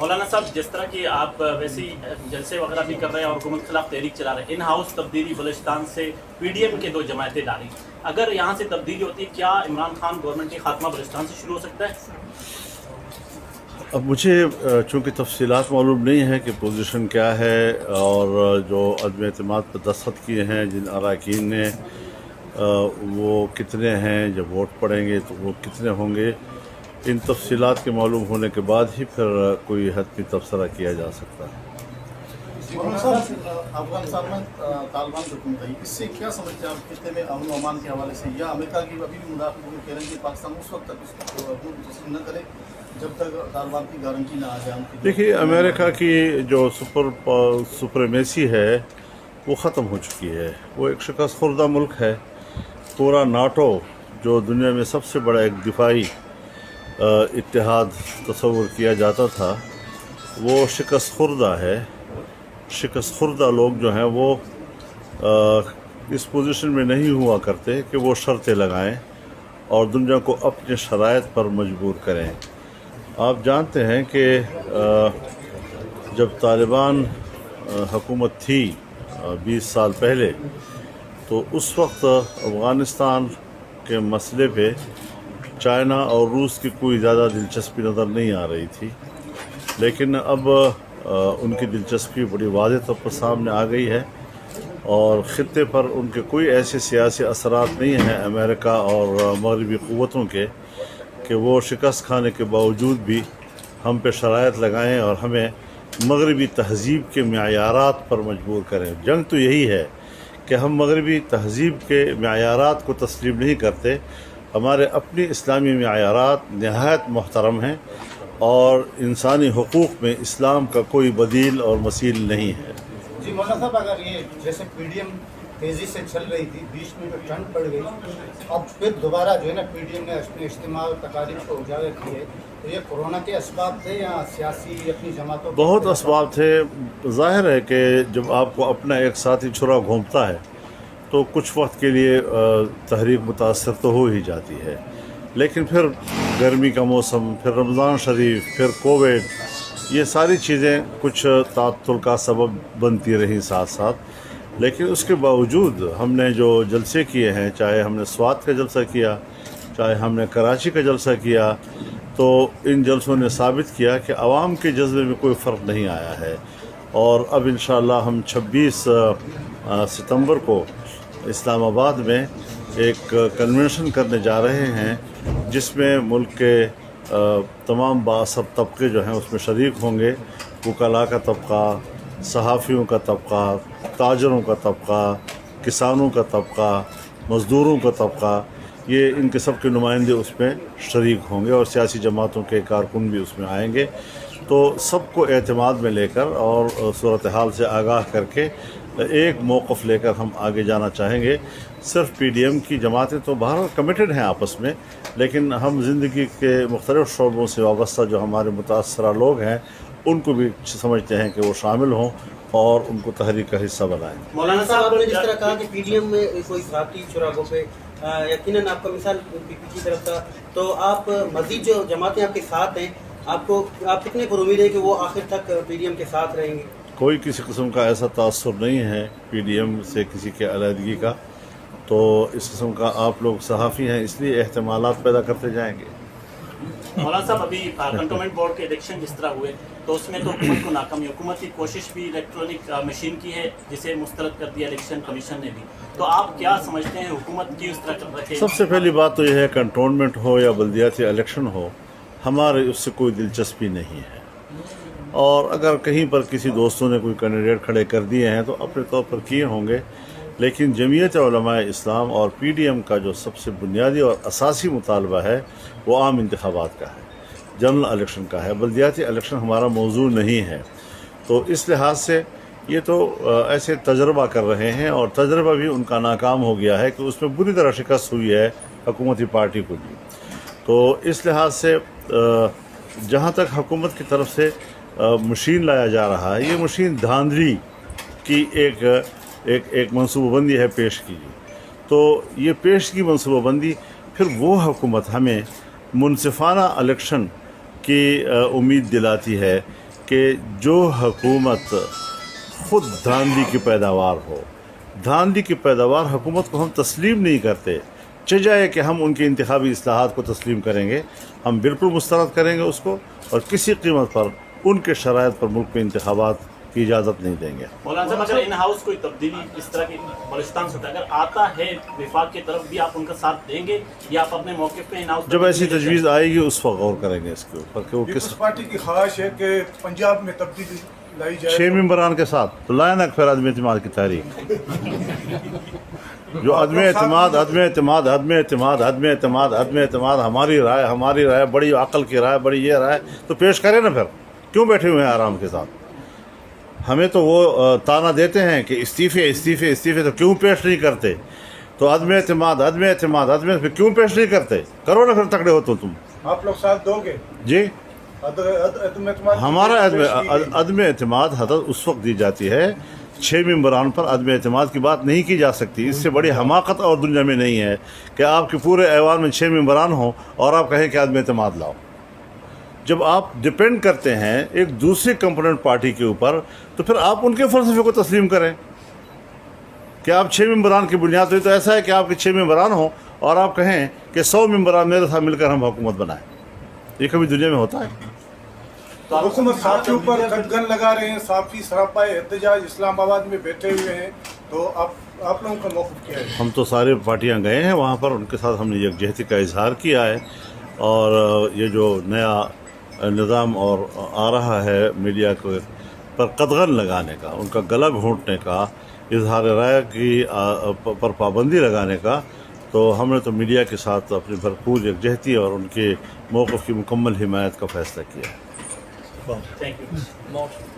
مولانا صاحب، جس طرح کہ آپ ویسے ہی جلسے وغیرہ بھی کر رہے ہیں اور حکومت کے خلاف تحریک چلا رہے ہیں، ان ہاؤس تبدیلی بلوچستان سے پی ڈی ایم کے 2 جماعتیں ڈالی، اگر یہاں سے تبدیلی ہوتی ہے کیا عمران خان گورنمنٹ کی خاتمہ بلوچستان سے شروع ہو سکتا ہے؟ اب مجھے چونکہ تفصیلات معلوم نہیں ہے کہ پوزیشن کیا ہے اور جو عدم اعتماد پر دستخط کیے ہیں جن اراکین نے وہ کتنے ہیں، جب ووٹ پڑیں گے تو وہ کتنے ہوں گے، ان تفصیلات کے معلوم ہونے کے بعد ہی پھر کوئی حتمی تبصرہ کیا جا سکتا ہے۔ مولانا صاحب، افغانستان میں طالبان کی حکومت آئی، اس سے کیا سمجھتے ہیں آپ خطے میں امن و امان کے حوالے سے، یا امریکہ کی ابھی بھی مداخلت کہہ رہے ہیں کہ پاکستان اس وقت تک اس کو حکومت تسلیم نہ کرے جب تک طالبان کی گارنٹی نہ آ جائے؟ دیکھیے، امریکہ کی جو سپریمیسی ہے وہ ختم ہو چکی ہے، وہ ایک شکست خوردہ ملک ہے۔ پورا ناٹو جو دنیا میں سب سے بڑا ایک دفاعی اتحاد تصور کیا جاتا تھا وہ شکست خوردہ ہے۔ شکست خوردہ لوگ جو ہیں وہ اس پوزیشن میں نہیں ہوا کرتے کہ وہ شرطیں لگائیں اور دنیا کو اپنے شرائط پر مجبور کریں۔ آپ جانتے ہیں کہ جب طالبان حکومت تھی 20 سال پہلے، تو اس وقت افغانستان کے مسئلے پہ چائنا اور روس کی کوئی زیادہ دلچسپی نظر نہیں آ رہی تھی، لیکن اب ان کی دلچسپی بڑی واضح طور پر سامنے آ گئی ہے اور خطے پر ان کے کوئی ایسے سیاسی اثرات نہیں ہیں امریکہ اور مغربی قوتوں کے کہ وہ شکست کھانے کے باوجود بھی ہم پہ شرائط لگائیں اور ہمیں مغربی تہذیب کے معیارات پر مجبور کریں۔ جنگ تو یہی ہے کہ ہم مغربی تہذیب کے معیارات کو تسلیم نہیں کرتے۔ ہمارے اپنی اسلامی معیارات نہایت محترم ہیں اور انسانی حقوق میں اسلام کا کوئی بدیل اور مثیل نہیں ہے۔ جی مولانا صاحب، اگر یہ جیسے پی ڈی ایم تیزی سے چل رہی تھی، بیچ میں جو ٹرنڈ پڑ گئی، اب پھر دوبارہ جو ہے نا پی ڈی ایم نے اپنے اجتماع اور تقاریب کو اجاگر کیے، تو یہ کورونا کے اسباب تھے یا سیاسی اپنی جماعتوں؟ بہت اسباب تھے۔ ظاہر ہے کہ جب آپ کو اپنا ایک ساتھی چھرا گھومتا ہے تو کچھ وقت کے لیے تحریک متاثر تو ہو ہی جاتی ہے، لیکن پھر گرمی کا موسم، پھر رمضان شریف، پھر کووڈ، یہ ساری چیزیں کچھ تعطل کا سبب بنتی رہیں ساتھ ساتھ۔ لیکن اس کے باوجود ہم نے جو جلسے کیے ہیں، چاہے ہم نے سوات کا جلسہ کیا، چاہے ہم نے کراچی کا جلسہ کیا، تو ان جلسوں نے ثابت کیا کہ عوام کے جذبے میں کوئی فرق نہیں آیا ہے۔ اور اب انشاءاللہ ہم 26 ستمبر کو اسلام آباد میں ایک کنونشن کرنے جا رہے ہیں جس میں ملک کے تمام بااثر طبقے جو ہیں اس میں شریک ہوں گے۔ وکلاء کا طبقہ، صحافیوں کا طبقہ، تاجروں کا طبقہ، کسانوں کا طبقہ، مزدوروں کا طبقہ، یہ ان کے سب کے نمائندے اس میں شریک ہوں گے اور سیاسی جماعتوں کے کارکن بھی اس میں آئیں گے۔ تو سب کو اعتماد میں لے کر اور صورتحال سے آگاہ کر کے ایک موقف لے کر ہم آگے جانا چاہیں گے۔ صرف پی ڈی ایم کی جماعتیں تو بہرحال کمیٹڈ ہیں آپس میں، لیکن ہم زندگی کے مختلف شعبوں سے وابستہ جو ہمارے متاثرہ لوگ ہیں ان کو بھی سمجھتے ہیں کہ وہ شامل ہوں اور ان کو تحریک کا حصہ بنائیں۔ مولانا صاحب، آپ نے جس طرح کہا کہ پی ڈی ایم میں کوئی ذاتی چراغوں پہ یقیناً آپ کا مثال پی پی کی طرف تھا، تو آپ مزید جو جماعتیں آپ کے ساتھ ہیں، آپ کتنے پر امید ہے کہ وہ آخر تک پی ڈی ایم کے ساتھ رہیں گے؟ کوئی کسی قسم کا ایسا تاثر نہیں ہے پی ڈی ایم سے کسی کے علیحدگی کا، تو اس قسم کا آپ لوگ صحافی ہیں اس لیے احتمالات پیدا کرتے جائیں گے۔ مولانا صاحب، ابھی کنٹونمنٹ بورڈ کے الیکشن جس طرح ہوئے تو اس میں تو حکومت کو ناکامی، حکومت کی کوشش بھی الیکٹرانک مشین کی ہے جسے مسترد کر دیا الیکشن کمیشن نے بھی، تو آپ کیا سمجھتے ہیں حکومت کی اس طرح کر رکھے؟ سب سے پہلی بات تو یہ ہے کنٹونمنٹ ہو یا بلدیاتی الیکشن ہو، ہمارے اس سے کوئی دلچسپی نہیں ہے، اور اگر کہیں پر کسی دوستوں نے کوئی کینڈیڈیٹ کھڑے کر دیے ہیں تو اپنے طور پر کیے ہوں گے، لیکن جمعیت علماء اسلام اور پی ڈی ایم کا جو سب سے بنیادی اور اساسی مطالبہ ہے وہ عام انتخابات کا ہے، جنرل الیکشن کا ہے۔ بلدیاتی الیکشن ہمارا موضوع نہیں ہے، تو اس لحاظ سے یہ تو ایسے تجربہ کر رہے ہیں اور تجربہ بھی ان کا ناکام ہو گیا ہے کہ اس میں بری طرح شکست ہوئی ہے حکومتی پارٹی کو بھی۔ تو اس لحاظ سے جہاں تک حکومت کی طرف سے مشین لایا جا رہا ہے، یہ مشین دھاندلی کی ایک منصوبہ بندی ہے پیش کی، تو یہ پیش کی منصوبہ بندی پھر وہ حکومت ہمیں منصفانہ الیکشن کی امید دلاتی ہے کہ جو حکومت خود دھاندلی کی پیداوار ہو، دھاندلی کی پیداوار حکومت کو ہم تسلیم نہیں کرتے. چاہے کہ ہم ان کی انتخابی اصلاحات کو تسلیم کریں گے، ہم بالکل مسترد کریں گے اس کو، اور کسی قیمت پر ان کے شرائط پر ملک میں انتخابات کی اجازت نہیں دیں گے. مولانا صاحب اگر ان ہاؤس کوئی تبدیلی اس طرح کی بلوچستان سے اگر آتا ہے وفاق کی طرف بھی، آپ ان کا ساتھ دیں گے یا آپ اپنے موقف پہ ان ہاؤس جب ایسی تجویز آئے گی اس وقت غور کریں گے اس کے اوپر کہ وہ کس. پیپلز پارٹی کی خواہش ہے کہ پنجاب میں تبدیلی لائی جائے. 6 ممبران کے ساتھ تو لائن پھر عدم اعتماد کی تحریک، جو عدم اعتماد عدم اعتماد عدم اعتماد عدم اعتماد عدم اعتماد، ہماری رائے بڑی عقل کی رائے، بڑی یہ رائے تو پیش کریں نا. پھر کیوں بیٹھے ہوئے ہیں آرام کے ساتھ؟ ہمیں تو وہ تانا دیتے ہیں کہ استعفے استعفے استعفے، تو کیوں پیش نہیں کرتے؟ تو عدم اعتماد عدم اعتماد عدم اعتماد کیوں پیش نہیں کرتے؟ کرو نا پھر، تکڑے ہو تو تم. آپ لوگ ساتھ دو گے؟ جی، عدم اعتماد ہمارا عدم اعتماد حدث اس وقت دی جاتی ہے 6 ممبران پر عدم اعتماد کی بات نہیں کی جا سکتی. اس سے بڑی حماقت اور دنیا میں نہیں ہے کہ آپ کے پورے ایوان میں 6 ممبران ہوں اور آپ کہیں کہ عدم اعتماد لاؤ. جب آپ ڈپینڈ کرتے ہیں ایک دوسری کمپوننٹ پارٹی کے اوپر تو پھر آپ ان کے فلسفے کو تسلیم کریں کہ آپ 6 ممبران کی بنیاد ہوئی. تو ایسا ہے کہ آپ کے 6 ممبران ہوں اور آپ کہیں کہ 100 ممبران میرے ساتھ مل کر ہم حکومت بنائیں. یہ کبھی دنیا میں ہوتا ہے؟ حکومت صاحب کے اوپر قدغن لگا رہے ہیں، صافی سراپا احتجاج اسلام آباد میں بیٹھے ہوئے ہیں، تو آپ لوگوں کا موقف کیا ہے؟ ہم تو سارے پارٹیاں گئے ہیں وہاں پر، ان کے ساتھ ہم نے یکجہتی کا اظہار کیا ہے. اور یہ جو نیا نظام اور آ رہا ہے میڈیا کو پر قدغن لگانے کا، ان کا گلا گھونٹنے کا، اظہار رائے کی پر پابندی لگانے کا، تو ہم نے تو میڈیا کے ساتھ اپنی بھرپور یکجہتی اور ان کے موقف کی مکمل حمایت کا فیصلہ کیا ہے. Thank you.